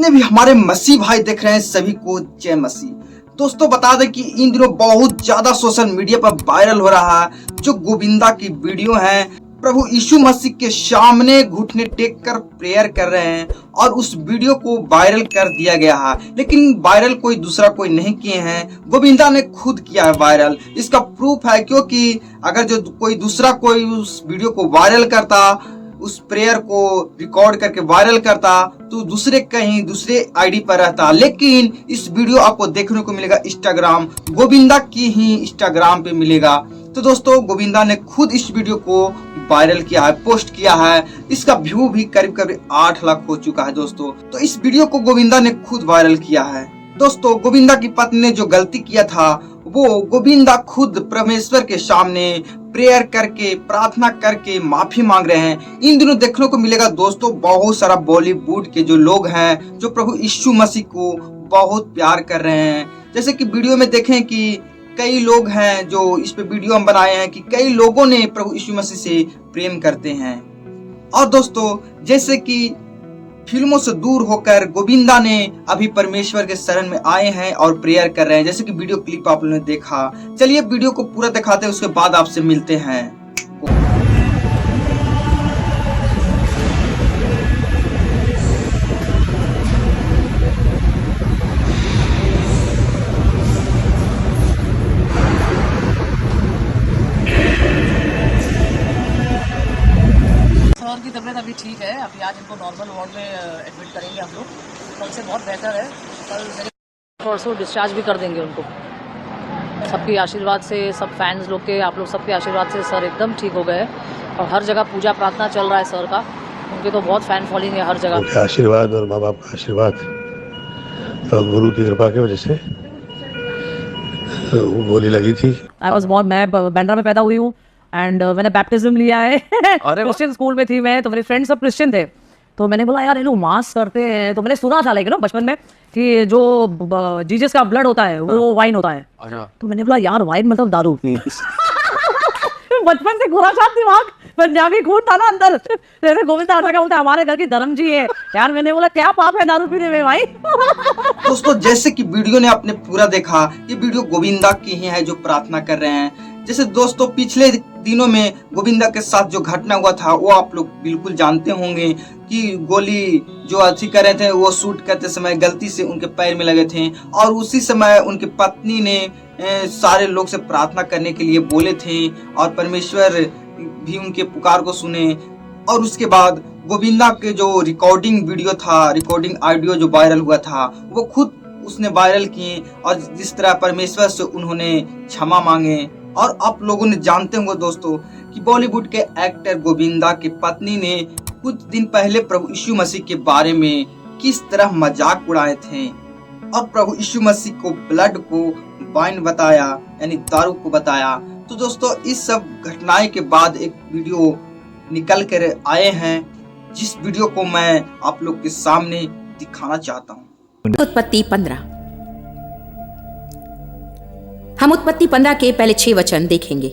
जितने भी हमारे मसीह भाई देख रहे हैं सभी को जय मसीह। दोस्तों बता दें कि इन दिनों बहुत ज्यादा सोशल मीडिया पर वायरल हो रहा है जो गोविंदा की वीडियो है। प्रभु यीशु मसीह के सामने घुटने टेक कर प्रेयर कर रहे हैं और उस वीडियो को वायरल कर दिया गया है, लेकिन वायरल कोई नहीं किए हैं, गोविंदा ने खुद किया है वायरल। इसका प्रूफ है क्योंकि अगर जो कोई उस वीडियो को वायरल करता, उस प्रेयर को रिकॉर्ड करके वायरल करता तो दूसरे आईडी पर रहता, लेकिन इस वीडियो आपको देखने को मिलेगा इंस्टाग्राम, गोविंदा की ही इंस्टाग्राम पे मिलेगा। तो दोस्तों गोविंदा ने खुद इस वीडियो को वायरल किया है, पोस्ट किया है। इसका व्यू भी करीब 8 लाख हो चुका है दोस्तों। तो इस वीडियो को गोविंदा ने खुद वायरल किया है। दोस्तों गोविंदा की पत्नी ने जो गलती किया था वो गोविंदा खुद परमेश्वर के सामने प्रेयर करके, प्रार्थना करके माफी मांग रहे हैं। इन दिनों देखने को मिलेगा दोस्तों बहुत सारा बॉलीवुड के जो लोग हैं जो प्रभु यीशु मसीह को बहुत प्यार कर रहे हैं। जैसे कि वीडियो में देखें कि कई लोग हैं जो इस पे वीडियो हम बनाए हैं कि कई लोगों ने प्रभु यीशु मसीह से प्रेम करते हैं। और दोस्तों जैसे कि फिल्मों से दूर होकर गोविंदा ने अभी परमेश्वर के शरण में आए हैं और प्रेयर कर रहे हैं, जैसे कि वीडियो क्लिप आप लोगों ने देखा। चलिए वीडियो को पूरा दिखाते हैं, उसके बाद आपसे मिलते हैं। सर की तबीयत अभी ठीक है। अभी आज इनको नॉर्मल वार्ड में एडमिट करेंगे हम लोग। कल से बहुत बेहतर है। कल मेरे परसों डिस्चार्ज भी कर देंगे उनको। सबके आशीर्वाद से, सब फैंस लोग के, आप लोग सबके आशीर्वाद से सर एकदम ठीक हो गए और हर जगह पूजा प्रार्थना चल रहा है सर का। उनके तो बहुत फैन फॉलोइंग है हर जगह। आशीर्वाद और माँ बाप का आशीर्वाद और गुरु की कृपा की वजह से वो गोली लगी थी। मैं बैंड्रा में पैदा हुई हूँ एंड मैंने बैप्टिज्म लिया है। क्रिश्चियन स्कूल में थी मैं, तो मेरे फ्रेंड्स सब क्रिश्चियन थे। तो मैंने बोला यार ये लोग मास करते हैं, तो मैंने सुना था लेकिन बचपन में कि जो जीसस का ब्लड होता है वो वाइन होता है। तो मैंने बोला यार वाइन मतलब दारू। बचपन से खुरासात दिमाग, पंजाबी खून था ना अंदर। जैसे गोविंदा क्या बोलते हमारे घर की धर्म जी है यार। मैंने बोला क्या पाप है दारू पीने में भाई। दोस्तों जैसे कि वीडियो ने आपने पूरा देखा, ये वीडियो गोविंदा की ही है जो प्रार्थना कर रहे हैं। जैसे दोस्तों पिछले दिनों में गोविंदा के साथ जो घटना हुआ था वो आप लोग बिल्कुल जानते होंगे कि गोली जो अच्छी कर रहे थे वो शूट करते समय गलती से उनके पैर में लगे थे और उसी समय उनकी पत्नी ने सारे लोग से प्रार्थना करने के लिए बोले थे और परमेश्वर भी उनके पुकार को सुने। और उसके बाद गोविंदा के जो रिकॉर्डिंग वीडियो था, रिकॉर्डिंग ऑडियो जो वायरल हुआ था वो खुद उसने वायरल किए और जिस तरह परमेश्वर से उन्होंने क्षमा मांगे। और आप लोगों ने जानते होंगे दोस्तों कि बॉलीवुड के एक्टर गोविंदा की पत्नी ने कुछ दिन पहले प्रभु यीशु मसीह के बारे में किस तरह मजाक उड़ाए थे और प्रभु यीशु मसीह को ब्लड को वाइन बताया, यानी दारू को बताया। तो दोस्तों इस सब घटनाएं के बाद एक वीडियो निकल कर आए हैं जिस वीडियो को मैं आप लोग के सामने दिखाना चाहता हूँ। उत्पत्ति 15। हम उत्पत्ति 15 के पहले 6 वचन देखेंगे।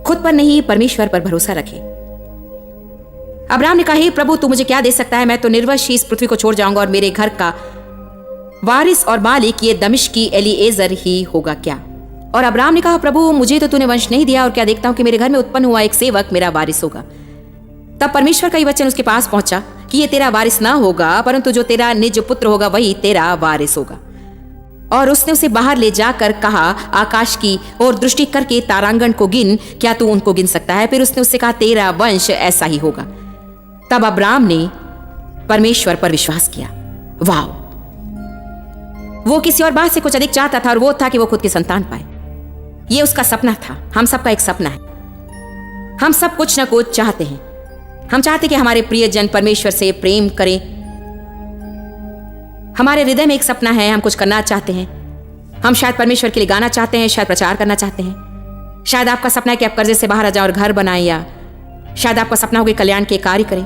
खुद पर नहीं परमेश्वर पर भरोसा रखें। अब्राहम ने कहा हे प्रभु तू मुझे क्या दे सकता है? मैं तो निर्वंश ही इस पृथ्वी को छोड़ जाऊंगा और मेरे घर का वारिस और मालिक ये दमिश्की एलीएजर ही होगा क्या? और अब्राहम ने कहा प्रभु मुझे तो तूने वंश नहीं दिया और क्या देखता हूं कि मेरे घर में उत्पन्न हुआ एक सेवक मेरा वारिस होगा। तब परमेश्वर का ये वचन उसके पास पहुंचा कि ये तेरा वारिस ना होगा परंतु जो तेरा निज पुत्र होगा वही तेरा वारिस होगा। और उसने उसे बाहर ले जाकर कहा आकाश की ओर दृष्टि करके तारांगण को गिन, क्या तू उनको गिन सकता है? फिर उसने उससे कहा तेरा वंश ऐसा ही होगा। तब अब्राहम ने परमेश्वर पर विश्वास किया। वाह, वो किसी और बात से कुछ अधिक चाहता था और वो था कि वो खुद की संतान पाए। ये उसका सपना था। हम सबका एक सपना है। हम सब कुछ न कुछ चाहते हैं। हम चाहते कि हमारे प्रियजन परमेश्वर से प्रेम करें। हमारे हृदय में एक सपना है, हम कुछ करना चाहते हैं। हम शायद परमेश्वर के लिए गाना चाहते हैं, शायद प्रचार करना चाहते हैं। शायद आपका सपना है कि आप कर्जे से बाहर आ जाएं और घर बनाएं, या शायद आपका सपना हो कि कल्याण के कार्य करें।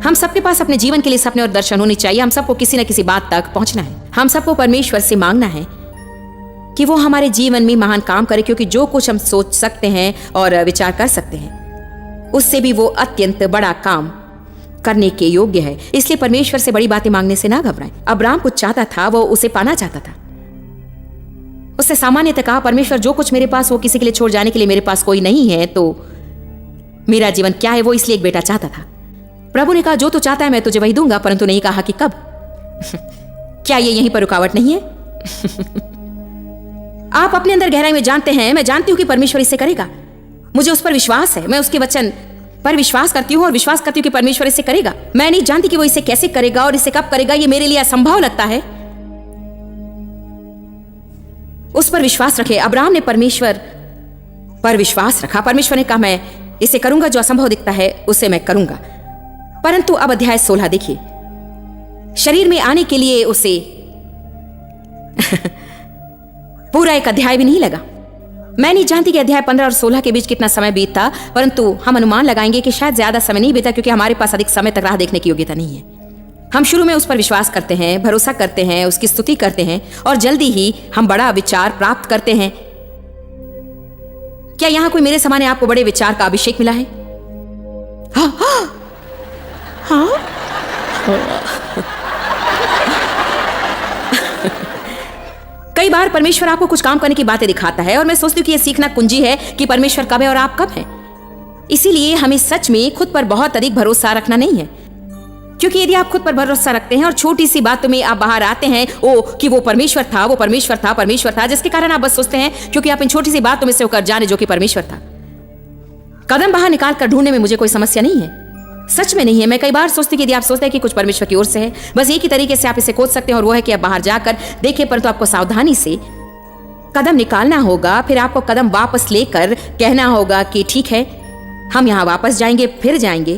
हम सबके पास अपने जीवन के लिए सपने और दर्शन होने चाहिए। हम सबको किसी न किसी बात तक पहुंचना है। हम सबको परमेश्वर से मांगना है कि वो हमारे जीवन में महान काम करे, क्योंकि जो कुछ हम सोच सकते हैं और विचार कर सकते हैं उससे भी वो अत्यंत बड़ा काम करने के योग्य है। इसलिए परमेश्वर से बड़ी बातें मांगने से ना घबराएं। अब्राहम कुछ चाहता था, वो उसे पाना चाहता था। उसने सामान्यतः कहा, परमेश्वर जो कुछ मेरे पास वो किसी के लिए छोड़ जाने के लिए मेरे पास कोई नहीं है, तो मेरा जीवन क्या है? वो इसलिए एक बेटा चाहता था। प्रभु ने कहा, जो तू चाहता है मैं तुझे वही दूंगा, परंतु नहीं कहा कि कब। क्या ये यहीं पर रुकावट नहीं है? आप अपने अंदर गहराई में जानते हैं, मैं जानती हूं कि परमेश्वर इसे करेगा। मुझे उस पर विश्वास है। मैं उसके वचन पर विश्वास करती हूं और विश्वास करती हूं कि परमेश्वर इसे करेगा। मैं नहीं जानती कि वो इसे कैसे करेगा और इसे कब करेगा। ये मेरे लिए असंभव लगता है। उस पर विश्वास रखे। अब्राहम ने परमेश्वर पर विश्वास रखा। परमेश्वर ने कहा, मैं इसे करूंगा, जो असंभव दिखता है उसे मैं करूंगा। परंतु अब अध्याय 16 देखिए। शरीर में आने के लिए उसे पूरा एक अध्याय भी नहीं लगा। मैं नहीं जानती कि अध्याय 15 और 16 के बीच कितना समय बीता, परंतु हम अनुमान लगाएंगे कि शायद ज्यादा समय नहीं बीता, क्योंकि हमारे पास अधिक समय तक राह देखने की योग्यता नहीं है। हम शुरू में उस पर विश्वास करते हैं, भरोसा करते हैं, उसकी स्तुति करते हैं और जल्दी ही हम बड़ा विचार प्राप्त करते हैं। क्या यहां कोई मेरे समान आपको बड़े विचार का अभिषेक मिला है? हाँ, हाँ, हाँ? कई बार परमेश्वर आपको कुछ काम करने की बातें दिखाता है और मैं सोचती हूँ कि यह सीखना कुंजी है कि परमेश्वर कब है और आप कब हैं। इसीलिए हमें सच में खुद पर बहुत अधिक भरोसा रखना नहीं है, क्योंकि यदि आप खुद पर भरोसा रखते हैं और छोटी सी बातों में आप बाहर आते हैं कि वो परमेश्वर था, वो परमेश्वर था, परमेश्वर था, जिसके कारण आप बस सोचते हैं क्योंकि आप इन छोटी सी बातों में से होकर जाने जो कि परमेश्वर था। कदम बाहर निकाल कर ढूंढने में मुझे कोई समस्या नहीं है, सच में नहीं है। मैं कई बार सोचती हूं कि यदि आप सोचते हैं कि कुछ परमेश्वर की ओर से है, बस एक ही तरीके से आप इसे खोज सकते हैं और वो है कि आप बाहर जाकर देखें, परंतु आपको सावधानी से कदम निकालना होगा। फिर आपको कदम वापस लेकर कहना होगा कि ठीक है, हम यहां वापस जाएंगे, फिर जाएंगे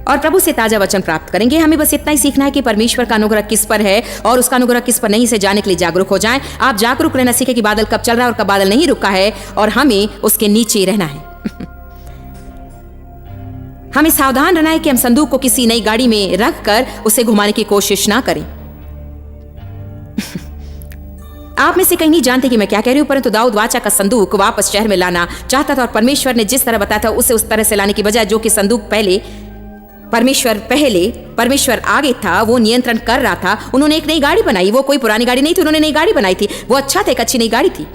और प्रभु से ताजा वचन प्राप्त करेंगे। हमें बस इतना ही सीखना है कि परमेश्वर का अनुग्रह किस पर है और उसका अनुग्रह किस पर नहीं, इसे जानने के लिए जागरूक हो जाएं। आप जागरूक रहना सीखें कि बादल कब चल रहा है और कब बादल नहीं रुका है, और हमें उसके नीचे रहना है। हमें सावधान रहना है कि हम संदूक को किसी नई गाड़ी में रखकर उसे घुमाने की कोशिश ना करें। आप में से कहीं नहीं जानते कि मैं क्या कह रही हूं, परंतु दाऊद वाचा का संदूक वापस शहर में लाना चाहता था और परमेश्वर ने जिस तरह बताया था उसे उस तरह से लाने की बजाय, जो कि संदूक परमेश्वर आगे था, वो नियंत्रण कर रहा था। उन्होंने एक नई गाड़ी बनाई। वो कोई पुरानी गाड़ी नहीं थी, उन्होंने नई गाड़ी बनाई थी। वो अच्छा था, एक अच्छी नई गाड़ी थी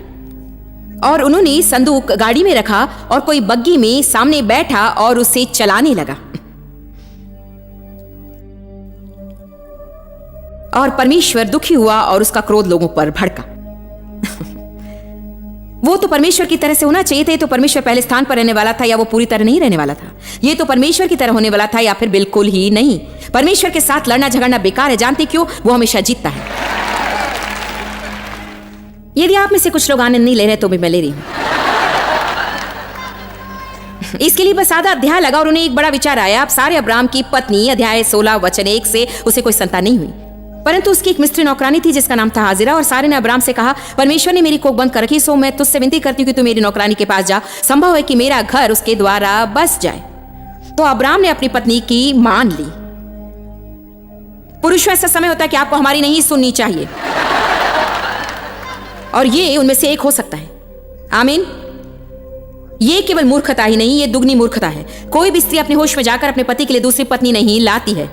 और उन्होंने संदूक गाड़ी में रखा और कोई बग्गी में सामने बैठा और उसे चलाने लगा। और परमेश्वर दुखी हुआ और उसका क्रोध लोगों पर भड़का। वो तो परमेश्वर की तरह से होना चाहिए था। तो परमेश्वर पहले स्थान पर रहने वाला था, या वो पूरी तरह नहीं रहने वाला था। ये तो परमेश्वर की तरह होने वाला था, या फिर बिल्कुल ही नहीं। परमेश्वर के साथ लड़ना झगड़ना बेकार है। जानते क्यों? वो हमेशा जीतता है। यदि आप में से कुछ लोग आनंद नहीं ले रहे तो भी मैं ले रही हूं। इसके लिए बस आधा अध्याय लगा और उन्हें एक बड़ा विचार आया। अब सारे अब्राहम की पत्नी, अध्याय 16 वचन 1 से, उसे कोई संतान नहीं हुई, परंतु उसकी एक मिस्त्री नौकरानी थी जिसका नाम था हाजिरा। और सारे ने अब्राहम से कहा, परमेश्वर ने मेरी कोख बंद कर रखी, सो मैं तुझसे विनती करती हूँ कि तू मेरी नौकरानी के पास जा। संभव है कि मेरा घर उसके द्वारा बस जाए। तो अब्राहम ने अपनी पत्नी की मान ली। पुरुषों, ऐसा समय होता है कि आपको हमारी नहीं सुननी चाहिए, और ये उनमें से एक हो सकता है। आमीन। ये केवल मूर्खता ही नहीं, ये दुगनी मूर्खता है। कोई भी स्त्री अपने होश में जाकर अपने पति के लिए दूसरी पत्नी नहीं लाती है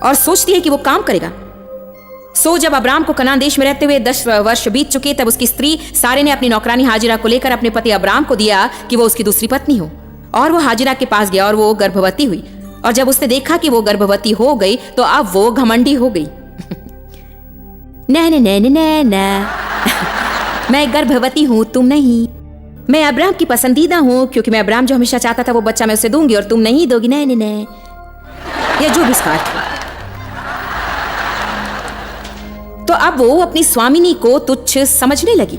और सोचती है कि वो काम करेगा। सो जब अब्राम को कनान देश में रहते हुए 10 वर्ष बीत चुके, तब उसकी स्त्री सारे ने अपनी नौकरानी हाजिरा को लेकर अपने पति अब्राम को दिया कि वो उसकी दूसरी पत्नी हो। और वो हाजिरा के पास गया और वो गर्भवती हुई। और जब उसने देखा कि वो गर्भवती हो गई, तो अब वो घमंडी हो गई। न मैं गर्भवती हूं, तुम नहीं। मैं अब्राम की पसंदीदा हूं, क्योंकि मैं अब्राम जो हमेशा चाहता था वो बच्चा मैं उसे दूंगी और तुम नहीं दोगी। न या जो भी स्कार्थ हो। तो अब वो अपनी स्वामिनी को तुच्छ समझने लगी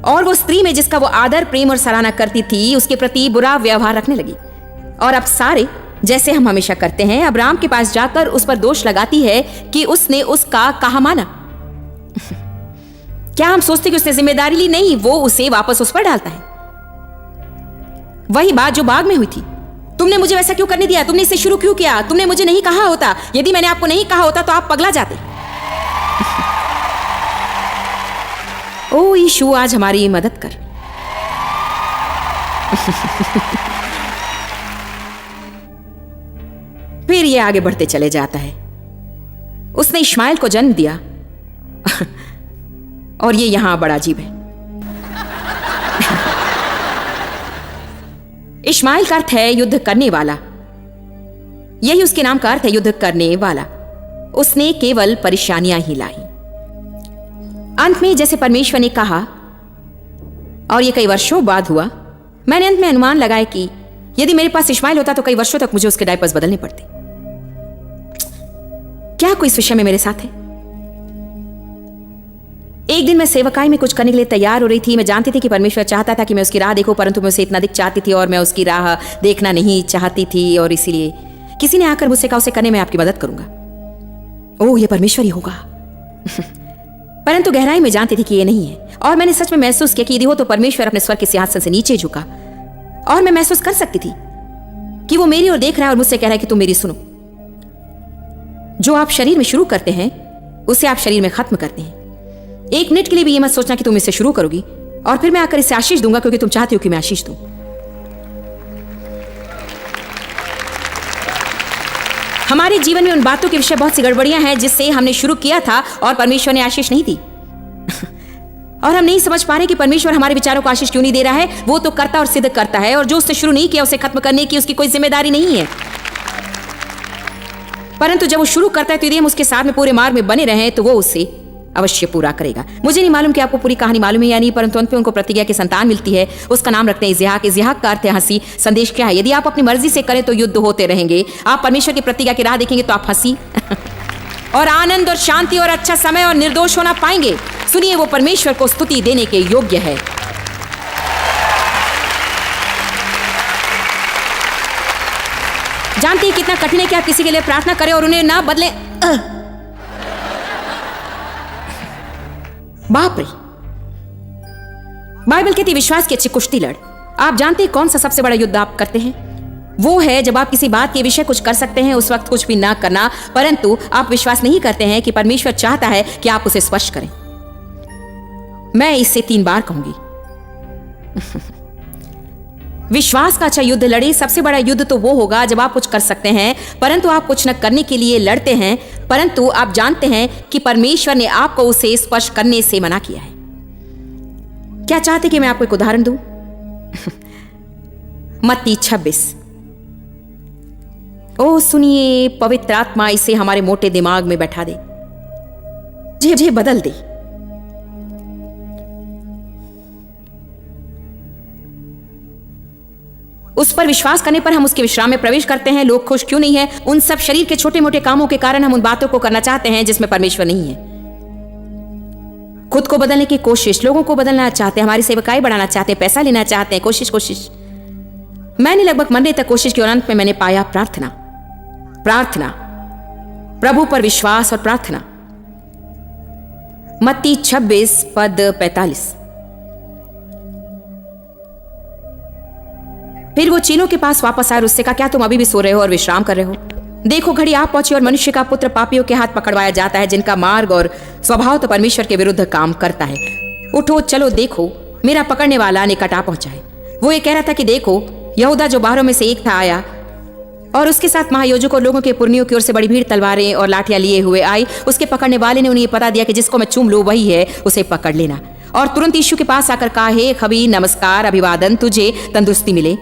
और वो स्त्री में जिसका वो आदर, प्रेम और सराहना करती थी, उसके प्रति बुरा व्यवहार रखने लगी। और अब सारे, जैसे हम हमेशा करते हैं, अब्राम के पास जाकर उस पर दोष लगाती है कि उसने उसका कहा माना। क्या हम सोचते कि उसने जिम्मेदारी ली? नहीं, वो उसे वापस उस पर डालता है। वही बात जो बाग में हुई थी। तुमने मुझे वैसा क्यों करने दिया? तुमने इसे शुरू क्यों किया? तुमने मुझे नहीं कहा होता। यदि मैंने आपको नहीं कहा होता तो आप पगला जाते। ओ यीशु, आज हमारी मदद कर। फिर ये आगे बढ़ते चले जाता है। उसने इश्माइल को जन्म दिया और ये यहां बड़ा अजीब है। इश्माइल का अर्थ है युद्ध करने वाला, यही उसके नाम का अर्थ है, युद्ध करने वाला। उसने केवल परेशानियां ही लाई। अंत में जैसे परमेश्वर ने कहा, और ये कई वर्षों बाद हुआ, मैंने अंत में अनुमान लगाया कि यदि मेरे पास इश्माइल होता तो कई वर्षों तक मुझे उसके डायपर्स बदलने पड़ते। क्या कोई इस विषय में मेरे साथ है? एक दिन मैं सेवकाई में कुछ करने के लिए तैयार हो रही थी। मैं जानती थी कि परमेश्वर चाहता था कि मैं उसकी राह देखूं, परंतु मैं उसे इतना अधिक चाहती थी और मैं उसकी राह देखना नहीं चाहती थी, और इसीलिए किसी ने आकर मुझसे कहा उसे करने में आपकी मदद करूंगा। ओह, यह परमेश्वर ही होगा। परंतु गहराई में जानती थी कि यह नहीं है, और मैंने सच में महसूस किया कि यदि हो तो परमेश्वर अपने स्वर के सिंहासन से नीचे झुका, और मैं महसूस कर सकती थी कि वो मेरी ओर देख रहा है और मुझसे कह रहा है कि तुम मेरी सुनो। जो आप शरीर में शुरू करते हैं उसे आप शरीर में खत्म करते हैं। एक मिनट के लिए भी यह मत सोचना कि तुम इसे शुरू करोगी और फिर मैं आकर इसे आशीष दूंगा क्योंकि तुम चाहती हो कि मैं आशीष दूं। हमारे जीवन में उन बातों के विषय बहुत सी गड़बड़ियां हैं जिससे हमने शुरू किया था और परमेश्वर ने आशीष नहीं दी। और हम नहीं समझ पा रहे कि परमेश्वर हमारे विचारों को आशीष क्यों नहीं दे रहा है। वो तो करता और सिद्ध करता है, और जो उसने शुरू नहीं किया उसे खत्म करने की उसकी कोई जिम्मेदारी नहीं है। परंतु जब वो शुरू करता है तो यदि हम उसके साथ में पूरे मार्ग में बने रहें तो वो उसे अवश्य पूरा करेगा। मुझे नहीं मालूम कि आपको पूरी कहानी मालूम है या नहीं, परंतु अंत में उनको प्रतिज्ञा की संतान मिलती है। उसका नाम रखते हैं इज़हाक। इज़हाक का अर्थ है हंसी। संदेश क्या है? यदि आप अपनी मर्जी से करें तो युद्ध होते रहेंगे। आप परमेश्वर की प्रतिज्ञा की राह देखेंगे तो आप हंसी और आनंद और शांति और अच्छा समय और निर्दोष होना पाएंगे। सुनिए, वो परमेश्वर को स्तुति देने के योग्य है। जानते हैं कितना कठिन है कि आप किसी के लिए प्रार्थना करें और उन्हें ना बदलें। बाप रे! बाइबल कहती विश्वास की अच्छी कुश्ती लड़। आप जानते हैं कौन सा सबसे बड़ा युद्ध आप करते हैं? वो है जब आप किसी बात के विषय कुछ कर सकते हैं उस वक्त कुछ भी ना करना, परंतु आप विश्वास नहीं करते हैं कि परमेश्वर चाहता है कि आप उसे स्पर्श करें। मैं इसे 3 बार कहूंगी। विश्वास का अच्छा युद्ध लड़े। सबसे बड़ा युद्ध तो वो होगा जब आप कुछ कर सकते हैं परंतु आप कुछ न करने के लिए लड़ते हैं, परंतु आप जानते हैं कि परमेश्वर ने आपको उसे स्पर्श करने से मना किया है। क्या चाहते कि मैं आपको एक उदाहरण दूं? मत्ती 26। ओ सुनिए, पवित्र आत्मा इसे हमारे मोटे दिमाग में बैठा दे, मुझे बदल दे। उस पर विश्वास करने पर हम उसके विश्राम में प्रवेश करते हैं। लोग खुश क्यों नहीं है? उन सब शरीर के छोटे मोटे कामों के कारण हम उन बातों को करना चाहते हैं जिसमें परमेश्वर नहीं है। खुद को बदलने की कोशिश, लोगों को बदलना चाहते हैं, हमारी सेवकाई बढ़ाना चाहते हैं, पैसा लेना चाहते हैं। कोशिश। मैंने लगभग मरने तक कोशिश की और अंत में मैंने पाया प्रार्थना, प्रभु पर विश्वास और प्रार्थना। मत्ती 26 पद 45। फिर वो चेलों के पास वापस आए और उससे कहा, क्या तुम अभी भी सो रहे हो और विश्राम कर रहे हो? देखो, घड़ी आ पहुंची और मनुष्य का पुत्र पापियों के हाथ पकड़वाया जाता है जिनका मार्ग और स्वभाव तो परमेश्वर के विरुद्ध काम करता है। उठो, चलो, देखो, मेरा पकड़ने वाला निकट आ पहुंचा है। वो ये कह रहा था कि देखो, यहूदा जो बाहरों में से एक था आया और उसके साथ महायोजकों और लोगों के पुरनियों की ओर से बड़ी भीड़ तलवारें और लाठियां लिए हुए आई। उसके पकड़ने वाले ने उन्हें पता दिया कि जिसको मैं चूम लूं वही है, उसे पकड़ लेना। और तुरंत यीशु के पास आकर कहा, हे खबी, नमस्कार, अभिवादन, तुझे तंदुरुस्ती मिले।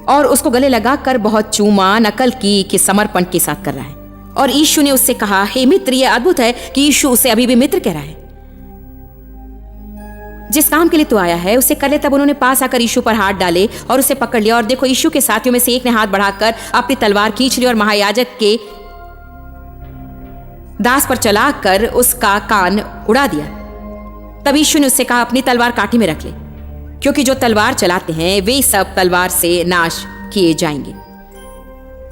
और उसको गले लगाकर बहुत चूमा, नकल की कि समर्पण के साथ कर रहा है। और यीशु ने उससे कहा, हे मित्र, यह अद्भुत है कि यीशु उसे अभी भी मित्र कह रहा है। जिस काम के लिए तू आया है उसे कर ले। तब उन्होंने पास आकर यीशु पर हाथ डाले और उसे पकड़ लिया। और देखो, यीशु के साथियों में से एक ने हाथ बढ़ाकर अपनी तलवार खींच ली और महायाजक के दास पर चलाकर उसका कान उड़ा दिया। तब यीशु ने उससे कहा, अपनी तलवार काठी में रख ले, क्योंकि जो तलवार चलाते हैं वे सब तलवार से नाश किए जाएंगे।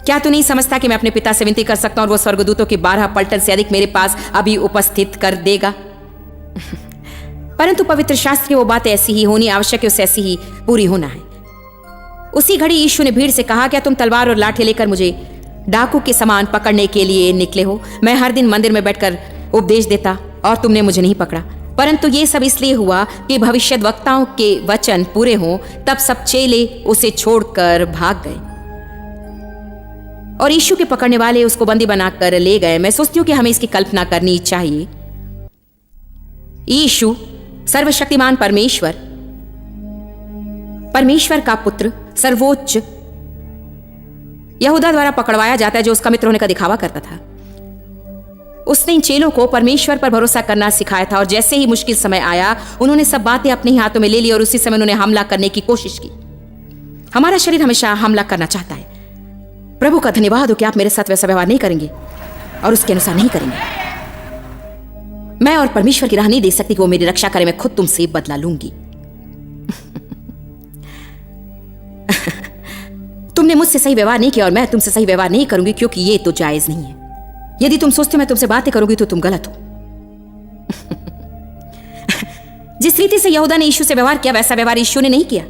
क्या तू नहीं समझता कि मैं अपने पिता से विनती कर सकता हूं और वो स्वर्गदूतों की 12 पलटन से अधिक मेरे पास अभी उपस्थित कर देगा? परंतु पवित्र शास्त्र की वो बात ऐसी ही होनी आवश्यक है, उसे ऐसी ही पूरी होना है। उसी घड़ी यीशु ने भीड़ से कहा, क्या तुम तलवार और लाठी लेकर मुझे डाकू के समान पकड़ने के लिए निकले हो? मैं हर दिन मंदिर में बैठकर उपदेश देता और तुमने मुझे नहीं पकड़ा। परंतु ये सब इसलिए हुआ कि भविष्यद्वक्ताओं के वचन पूरे हों। तब सब चेले उसे छोड़कर भाग गए। और यीशु के पकड़ने वाले उसको बंदी बनाकर ले गए। मैं सोचती हूं कि हमें इसकी कल्पना करनी चाहिए। यीशु सर्वशक्तिमान परमेश्वर, परमेश्वर का पुत्र, सर्वोच्च, यहूदा द्वारा पकड़वाया जाता है, जो उसका मित्र होने का दिखावा करता था। उसने इन चेलों को परमेश्वर पर भरोसा करना सिखाया था, और जैसे ही मुश्किल समय आया उन्होंने सब बातें अपने ही हाथों में ले ली और उसी समय उन्होंने हमला करने की कोशिश की। हमारा शरीर हमेशा हमला करना चाहता है। प्रभु का धन्यवाद हो कि आप मेरे साथ वैसा व्यवहार नहीं करेंगे और उसके अनुसार नहीं करेंगे। मैं और परमेश्वर की राह नहीं दे सकती कि वो मेरी रक्षा करे। मैं खुद तुमसे बदला लूंगी। तुमने मुझसे सही व्यवहार नहीं किया और मैं तुमसे सही व्यवहार नहीं करूंगी, क्योंकि ये तो जायज नहीं है। यदि तुम सोचते हो मैं तुमसे बातें करूंगी तो तुम गलत हो। जिस रीति से यहूदा ने यीशु से व्यवहार किया, वैसा व्यवहार यीशु ने नहीं किया।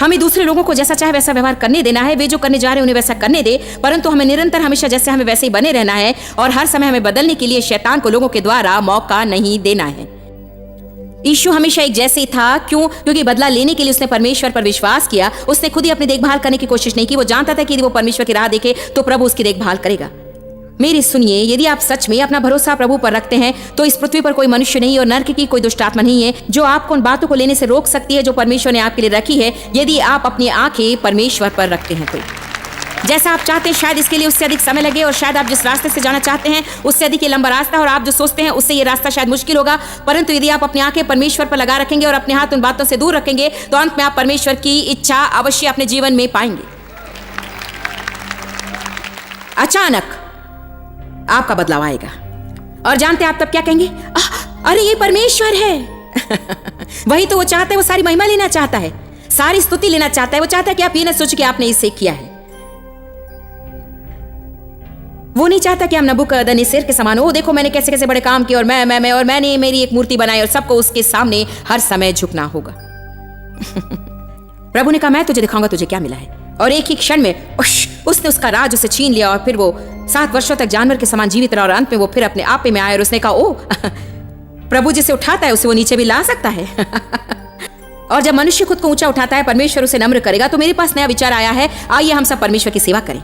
हमें दूसरे लोगों को जैसा चाहे वैसा व्यवहार करने देना है। वे जो करने जा रहे हैं उन्हें वैसा करने दे, परंतु हमें निरंतर हमेशा जैसे हमें वैसे ही बने रहना है, और हर समय हमें बदलने के लिए शैतान को लोगों के द्वारा मौका नहीं देना है। यीशु हमेशा एक जैसे ही था। क्यों? क्योंकि बदला लेने के लिए उसने परमेश्वर पर विश्वास किया। उसने खुद ही अपनी देखभाल करने की कोशिश नहीं की। वो जानता था कि यदि वो परमेश्वर की राह देखे तो प्रभु उसकी देखभाल करेगा। मेरी सुनिए, यदि आप सच में अपना भरोसा प्रभु पर रखते हैं तो इस पृथ्वी पर कोई मनुष्य नहीं और नरक की कोई दुष्ट आत्मा नहीं है जो आपको उन बातों को लेने से रोक सकती है जो परमेश्वर ने आपके लिए रखी है, यदि आप अपनी आंखें परमेश्वर पर रखते हैं तो। जैसा आप चाहते हैं शायद इसके लिए उससे अधिक समय लगे, और शायद आप जिस रास्ते से जाना चाहते हैं उससे अधिक ये लंबा रास्ता, और आप जो सोचते हैं उससे ये रास्ता शायद मुश्किल होगा, परंतु यदि आप अपनी आंखें परमेश्वर पर लगा रखेंगे और अपने हाथ उन बातों से दूर रखेंगे तो अंत में आप परमेश्वर की इच्छा अवश्य अपने जीवन में पाएंगे। अचानक आपका बदलाव आएगा, और जानते हैं आप तब क्या कहेंगे? अरे ये परमेश्वर है। वही तो वो चाहता है। वो सारी महिमा लेना चाहता है, सारी स्तुति लेना चाहता है। वो चाहता है कि आप ये ना सोचें कि आपने इसे किया है। वो नहीं चाहता कि हम नबूकदनेस्सर के समान हो, देखो मैंने कैसे कैसे बड़े काम किए और मैं और मैंने मेरी एक मूर्ति बनाई और सबको उसके सामने हर समय झुकना होगा। प्रभु ने कहा मैं तुझे दिखाऊंगा तुझे क्या मिला है, और एक ही क्षण में उसने उसका राज उसे छीन लिया, और फिर वो 7 वर्षों तक जानवर के समान जीवित रहा, और अंत में वो फिर अपने आप में आया और उसने कहा ओ प्रभु जिसे उठाता है उसे वो नीचे भी ला सकता है। और जब मनुष्य खुद को ऊंचा उठाता है, परमेश्वर उसे नम्र करेगा। तो मेरे पास नया विचार आया है, आइए हम सब परमेश्वर की सेवा करें।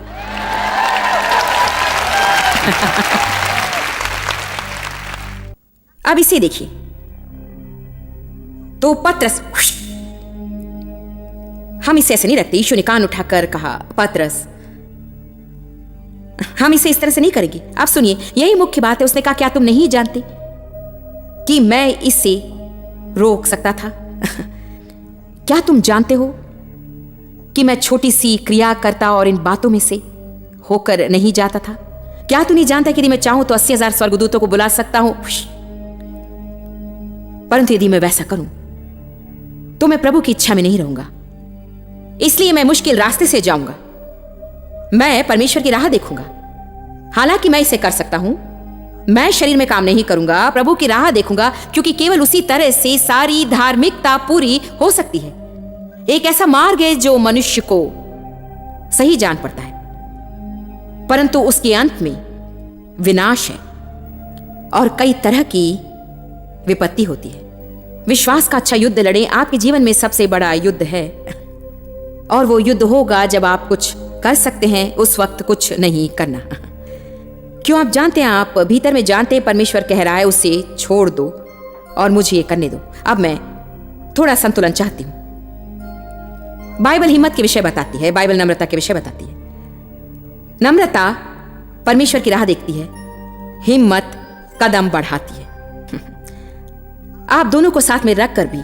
अब इसे देखिए, तो पतरस, हम इसे ऐसे नहीं रखते। यीशु ने कान उठाकर कहा पतरस, हम इसे इस तरह से नहीं करेंगे। आप सुनिए, यही मुख्य बात है। उसने कहा क्या तुम नहीं जानते कि मैं इसे रोक सकता था? क्या तुम जानते हो कि मैं छोटी सी क्रिया करता और इन बातों में से होकर नहीं जाता था? क्या तू नहीं जानता कि यदि मैं चाहूं तो 80,000 स्वर्गदूतों को बुला सकता हूं, परंतु यदि मैं वैसा करूं तो मैं प्रभु की इच्छा में नहीं रहूंगा। इसलिए मैं मुश्किल रास्ते से जाऊंगा, मैं परमेश्वर की राह देखूंगा। हालांकि मैं इसे कर सकता हूं, मैं शरीर में काम नहीं करूंगा, प्रभु की राह देखूंगा, क्योंकि केवल उसी तरह से सारी धार्मिकता पूरी हो सकती है। एक ऐसा मार्ग है जो मनुष्य को सही जान पड़ता है, परंतु उसके अंत में विनाश है और कई तरह की विपत्ति होती है। विश्वास का अच्छा युद्ध लड़ें। आपके जीवन में सबसे बड़ा युद्ध है, और वो युद्ध होगा जब आप कुछ कर सकते हैं उस वक्त कुछ नहीं करना। क्यों? आप जानते हैं, आप भीतर में जानते हैं परमेश्वर कह रहा है उसे छोड़ दो और मुझे ये करने दो। अब मैं थोड़ा संतुलन चाहती हूं। बाइबल हिम्मत के विषय बताती है, बाइबल नम्रता के विषय बताती है। नम्रता परमेश्वर की राह देखती है, हिम्मत कदम बढ़ाती है। आप दोनों को साथ में रखकर भी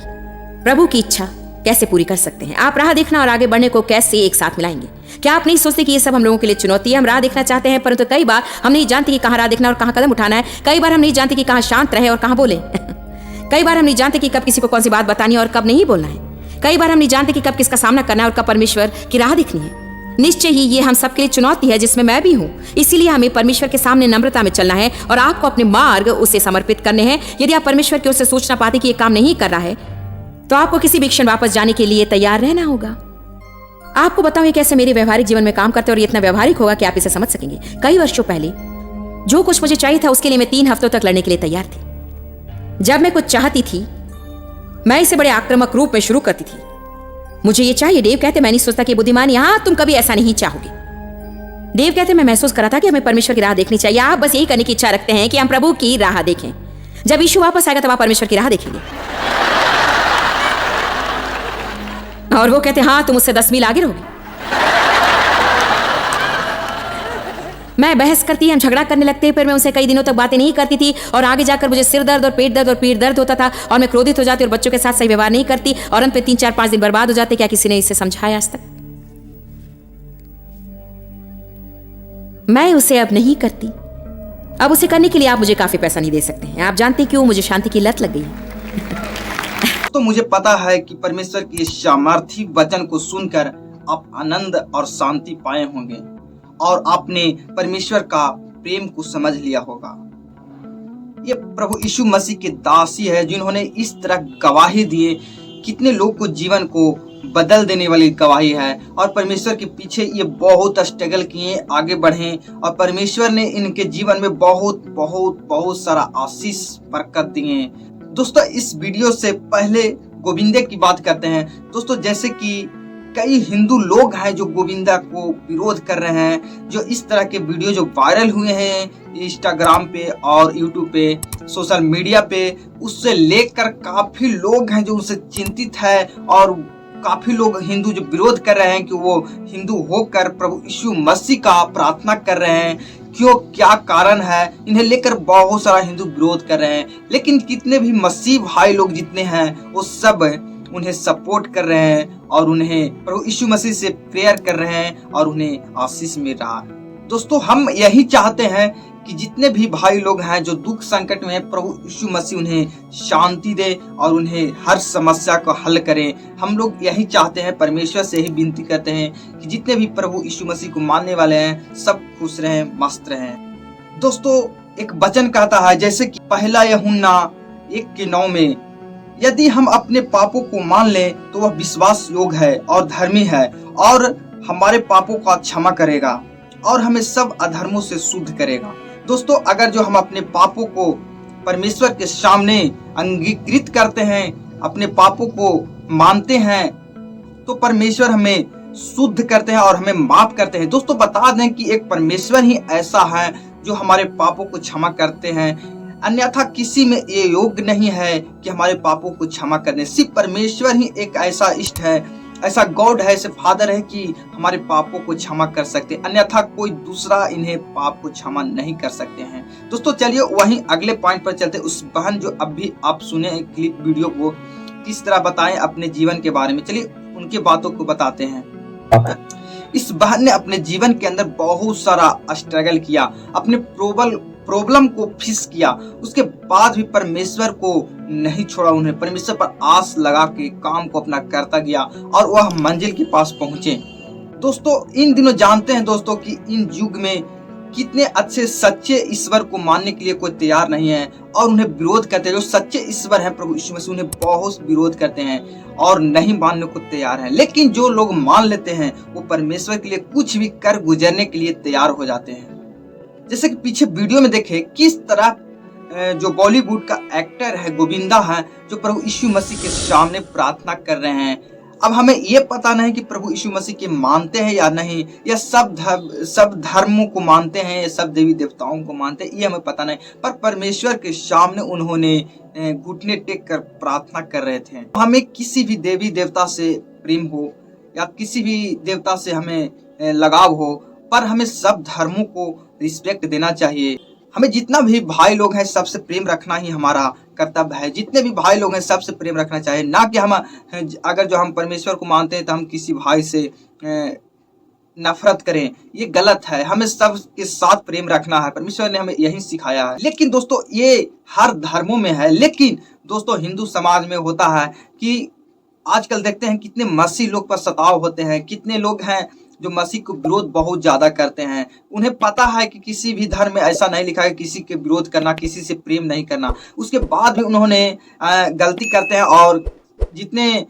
प्रभु की इच्छा कैसे पूरी कर सकते हैं? आप राह देखना और आगे बढ़ने को कैसे एक साथ मिलाएंगे? क्या आप नहीं सोचते कि ये सब हम लोगों के लिए चुनौती है? हम राह देखना चाहते हैं, परंतु कई बार हम नहीं जानते कि कहां राह देखना और कहां कदम उठाना है। कई बार हम नहीं जानते कि कहां शांत रहे और कहां बोले। कई बार हम नहीं जानते कि कब किसी को कौन सी बात बतानी है और कब नहीं बोलना है। कई बार हम नहीं जानते कि कब किसका सामना करना है और कब परमेश्वर की राह देखनी है। निश्चय ही ये हम सबके लिए चुनौती है, जिसमें मैं भी हूँ। इसीलिए हमें परमेश्वर के सामने नम्रता में चलना है और आपको अपने मार्ग उसे समर्पित करने हैं। यदि आप परमेश्वर की ओर से सोचना पाते कि ये काम नहीं कर रहा है, तो आपको किसी भी क्षण वापस जाने के लिए तैयार रहना होगा। आपको बताऊं ये कैसे मेरे व्यवहारिक जीवन में काम करते, और ये इतना व्यवहारिक होगा कि आप इसे समझ सकेंगे। कई वर्षों पहले जो कुछ मुझे चाहिए था उसके लिए मैं 3 हफ्तों तक लड़ने के लिए तैयार थी। जब मैं कुछ चाहती थी, मैं इसे बड़े आक्रामक रूप में शुरू करती थी। मुझे ये चाहिए, डेव कहते, मैं नहीं सोचता कि बुद्धिमान, यहां तुम कभी ऐसा नहीं चाहोगे। देव कहते मैं महसूस करा था कि हमें परमेश्वर की राह देखनी चाहिए। आप बस यही करने की इच्छा रखते हैं कि हम प्रभु की राह देखें। जब यीशु वापस आएगा तब आप परमेश्वर की राह देखेंगे। और वो कहते हाँ तुम उससे 10 मील आगे रहोगे। मैं बहस करती, हम झगड़ा करने लगते, फिर मैं उनसे कई दिनों तक बातें नहीं करती थी और आगे जाकर मुझे सिर दर्द और पेट दर्द और पीठ दर्द होता था और मैं क्रोधित हो जाती और बच्चों के साथ सही व्यवहार नहीं करती और अंत में 3-4-5 दिन बर्बाद हो जाते। क्या किसी ने इसे समझाया आज तक? मैं उसे अब नहीं करती। अब उसे करने के लिए आप मुझे काफी पैसा नहीं दे सकते हैं। आप जानते क्यों? मुझे शांति की लत लग गई है। तो मुझे पता है कि परमेश्वर के सामर्थी वचन को सुनकर आप आनंद और शांति पाए होंगे और आपने परमेश्वर का प्रेम को समझ लिया होगा। ये प्रभु यीशु मसीह के दासी है जिन्होंने इस तरह गवाही दिए, कितने लोग को जीवन को बदल देने वाली गवाही है। और परमेश्वर के पीछे ये बहुत स्ट्रगल किए, आगे बढ़े और परमेश्वर ने इनके जीवन में बहुत बहुत बहुत सारा आशीष बरकत दिए। दोस्तों इस वीडियो से पहले गोविंदे की बात करते हैं। दोस्तों जैसे कि कई हिंदू लोग हैं जो गोविंदा को विरोध कर रहे हैं, जो इस तरह के वीडियो जो वायरल हुए हैं इंस्टाग्राम पे और यूट्यूब पे, सोशल मीडिया पे, उससे लेकर काफी लोग हैं जो उससे चिंतित है और काफी लोग हिंदू जो विरोध कर रहे हैं कि वो हिंदू होकर प्रभु यीशु मसीह का प्रार्थना कर रहे हैं। क्यों, क्या कारण है, इन्हें लेकर बहुत सारा हिंदू विरोध कर रहे हैं। लेकिन कितने भी मसीह भाई लोग जितने हैं वो सब उन्हें सपोर्ट कर रहे हैं और उन्हें प्रभु यीशु मसीह से प्रेयर कर रहे हैं और उन्हें आशीष मिल रहा है। दोस्तों हम यही चाहते हैं कि जितने भी भाई लोग हैं जो दुख संकट में हैं, प्रभु यीशु मसीह उन्हें शांति दे और उन्हें हर समस्या को हल करे। हम लोग यही चाहते हैं, परमेश्वर से ही विनती करते हैं कि जितने भी प्रभु यीशु मसीह को मानने वाले हैं सब खुश रहें, मस्त रहें। दोस्तों एक वचन कहता है जैसे कि 1 यूहन्ना 1:9 में, यदि हम अपने पापों को मान लें तो वह विश्वास योग्य है और धर्मी है और हमारे पापों का क्षमा करेगा और हमें सब अधर्मों से शुद्ध करेगा। दोस्तों अगर जो हम अपने पापों को परमेश्वर के सामने अंगीकृत करते हैं, अपने पापों को मानते हैं, तो परमेश्वर हमें शुद्ध करते हैं और हमें माफ करते हैं। दोस्तों बता दें कि एक परमेश्वर ही ऐसा है जो हमारे पापों को क्षमा करते हैं, अन्यथा किसी में ये योग्य नहीं है कि हमारे पापों को क्षमा करने। सिर्फ परमेश्वर ही एक ऐसा इष्ट है, ऐसा गॉड है, ऐसे फादर है कि हमारे पापों को क्षमा कर सकते, अन्यथा कोई दूसरा इन्हें पाप को क्षमा नहीं कर सकते हैं। दोस्तों चलिए वहीं अगले पॉइंट पर चलते। उस बहन जो अभी आप सुने क्लिप वीडियो को किस तरह बताएं अपने जीवन के बारे में, चलिए उनकी बातों को बताते हैं। इस बहन ने अपने जीवन के अंदर बहुत सारा स्ट्रगल किया, अपने प्रॉब्लम को फेस किया, उसके बाद भी परमेश्वर को नहीं छोड़ा। उन्हें परमेश्वर पर आस लगा के काम को अपना करता गया और वह मंजिल के पास पहुंचे। दोस्तों इन दिनों जानते हैं दोस्तों कि इन युग में कितने अच्छे सच्चे ईश्वर को मानने के लिए कोई तैयार नहीं है और उन्हें विरोध करते हैं। जो सच्चे ईश्वर हैं प्रभु यीशु मसीह, उन्हें बहुत विरोध करते हैं और नहीं मानने को तैयार हैं। लेकिन जो लोग मान लेते हैं वो परमेश्वर के लिए कुछ भी कर गुजरने के लिए तैयार हो जाते हैं। जैसे कि पीछे वीडियो में देखे किस तरह जो बॉलीवुड का एक्टर है गोविंदा है जो प्रभु यीशु मसीह के सामने प्रार्थना कर रहे हैं। अब हमें ये पता नहीं कि प्रभु यीशु मसीह के मानते हैं या नहीं, या सब धर्मों को मानते हैं, या सब देवी देवताओं को मानते हैं, ये हमें पता नहीं। पर परमेश्वर के सामने उन्होंने घुटने टेक कर प्रार्थना कर रहे थे। हमें किसी भी देवी देवता से प्रेम हो या किसी भी देवता से हमें लगाव हो, पर हमें सब धर्मों को रिस्पेक्ट देना चाहिए। हमें जितना भी भाई लोग हैं सबसे प्रेम रखना ही हमारा कर्तव्य है। जितने भी भाई लोग हैं सबसे प्रेम रखना चाहिए, ना कि हम अगर जो हम परमेश्वर को मानते हैं तो हम किसी भाई से नफरत करें, ये गलत है। हमें सबके साथ प्रेम रखना है, परमेश्वर ने हमें यही सिखाया है। लेकिन दोस्तों ये हर धर्मों में है, लेकिन दोस्तों हिंदू समाज में होता है कि आजकल देखते हैं कितने मसीह लोग पर सताव होते हैं, कितने लोग हैं जो मसीह को विरोध बहुत ज्यादा करते हैं। उन्हें पता है कि किसी भी धर्म में ऐसा नहीं लिखा है किसी के विरोध करना, किसी से प्रेम नहीं करना, उसके बाद भी उन्होंने गलती करते हैं और जितने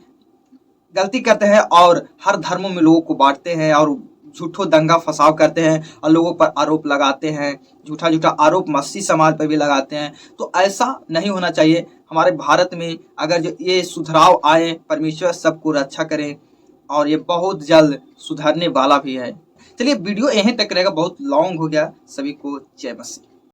गलती करते हैं और हर धर्मों में लोगों को बांटते हैं और झूठो दंगा फसाव करते हैं और लोगों पर आरोप लगाते हैं, झूठा झूठा आरोप मसीह समाज पर भी लगाते हैं। तो ऐसा नहीं होना चाहिए। हमारे भारत में अगर जो ये सुधराव आए, परमेश्वर सबको रक्षा करें और ये बहुत जल्द सुधरने वाला भी है। चलिए वीडियो यहीं तक रहेगा, बहुत लॉन्ग हो गया। सभी को जय मसीह।